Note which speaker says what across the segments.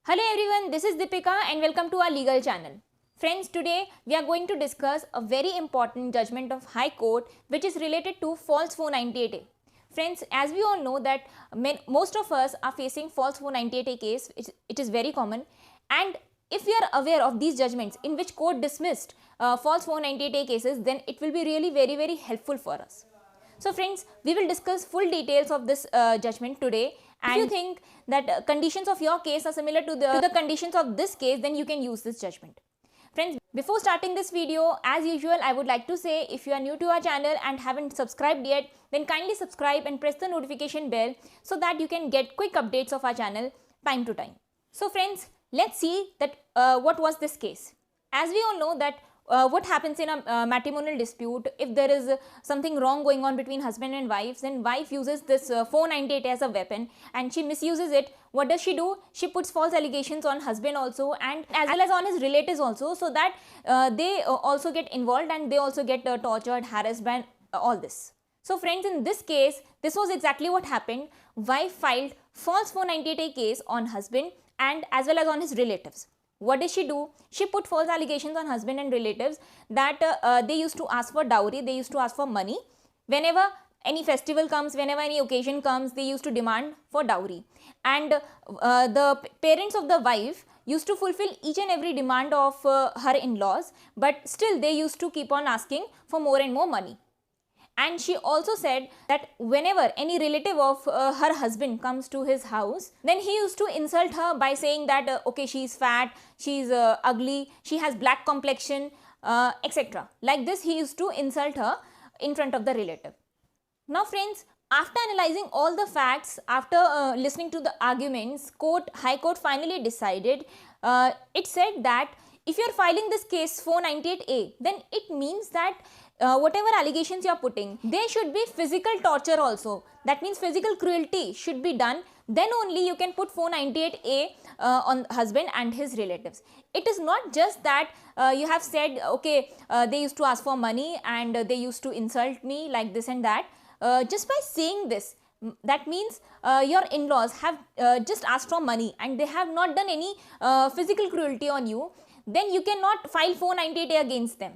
Speaker 1: Hello everyone, this is Deepika and welcome to our legal channel. Friends, today we are going to discuss a very important judgment of High Court which is related to false 498A. Friends, as we all know that most of us are facing false 498A case, it is very common, and if we are aware of these judgments in which court dismissed false 498A cases, then it will be really very helpful for us. So friends, we will discuss full details of this judgment today, and if you think that conditions of your case are similar to the conditions of this case, then you can use this judgment. Friends, before starting this video, as usual, I would like to say, if you are new to our channel and haven't subscribed yet, then kindly subscribe and press the notification bell so that you can get quick updates of our channel time to time. So friends, let's see that what was this case. As we all know that what happens in a matrimonial dispute, if there is something wrong going on between husband and wife, then wife uses this 498 as a weapon and she misuses it. What does she do? She puts false allegations on husband also, and as well as on his relatives also, so that they also get involved and they also get tortured, harassed by all this. So friends, in this case, this was exactly what happened. Wife filed false 498A case on husband and as well as on his relatives. What did she do? She put false allegations on husband and relatives that they used to ask for dowry, they used to ask for money. Whenever any festival comes, whenever any occasion comes, they used to demand for dowry. And the parents of the wife used to fulfill each and every demand of her in-laws, but still they used to keep on asking for more and more money. And she also said that whenever any relative of her husband comes to his house, then he used to insult her by saying that okay, she's fat, she's ugly, she has black complexion, etc. Like this, he used to insult her in front of the relative. Now friends, after analyzing all the facts, after listening to the arguments, High Court finally decided, it said that if you are filing this case 498A, then it means that whatever allegations you are putting, there should be physical torture also. That means physical cruelty should be done. Then only you can put 498A on husband and his relatives. It is not just that you have said, okay, they used to ask for money and they used to insult me like this and that. Just by saying this, that means your in-laws have just asked for money and they have not done any physical cruelty on you, then you cannot file 498A against them.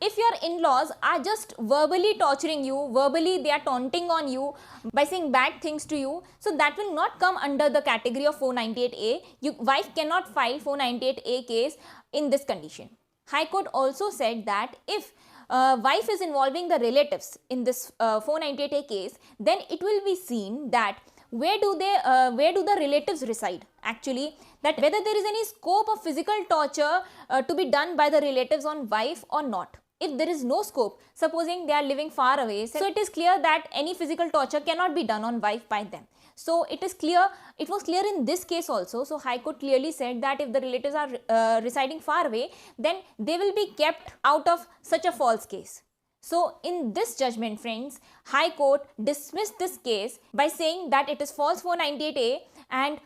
Speaker 1: If your in-laws are just verbally torturing you, verbally they are taunting on you by saying bad things to you, so that will not come under the category of 498A. Wife cannot file 498A case in this condition. High Court also said that if wife is involving the relatives in this 498A case, then it will be seen that where do the relatives reside actually, that whether there is any scope of physical torture to be done by the relatives on wife or not. If there is no scope, supposing they are living far away, so it is clear that any physical torture cannot be done on wife by them. So it is clear, it was clear in this case also. So High Court clearly said that if the relatives are residing far away, then they will be kept out of such a false case. So in this judgment, friends, High Court dismissed this case by saying that it is false 498A and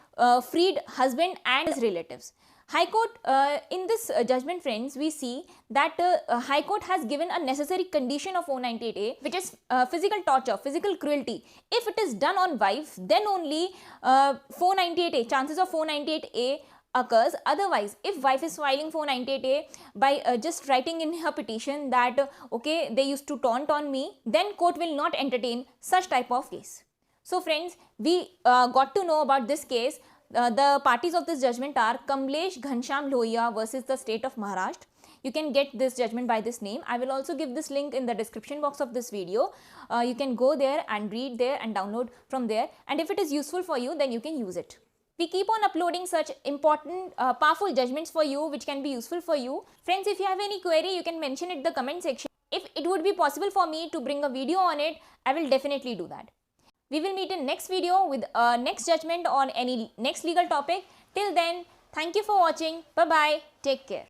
Speaker 1: freed husband and his relatives. High Court, in this judgment, friends, we see that High Court has given a necessary condition of 498A, which is physical torture, physical cruelty. If it is done on wife, then only 498A, chances of 498A occurs. Otherwise, if wife is filing 498A by just writing in her petition that okay, they used to taunt on me, then court will not entertain such type of case. So friends, we got to know about this case. The parties of this judgment are Kamlesh Ghanshyam Lohia versus the state of Maharashtra. You can get this judgment by this name. I will also give this link in the description box of this video. You can go there and read there and download from there, and if it is useful for you, then you can use it. We keep on uploading such important, powerful judgments for you which can be useful for you. Friends, if you have any query, you can mention it in the comment section. If it would be possible for me to bring a video on it, I will definitely do that. We will meet in next video with a next judgment on any next legal topic. Till then, thank you for watching. Bye-bye. Take care.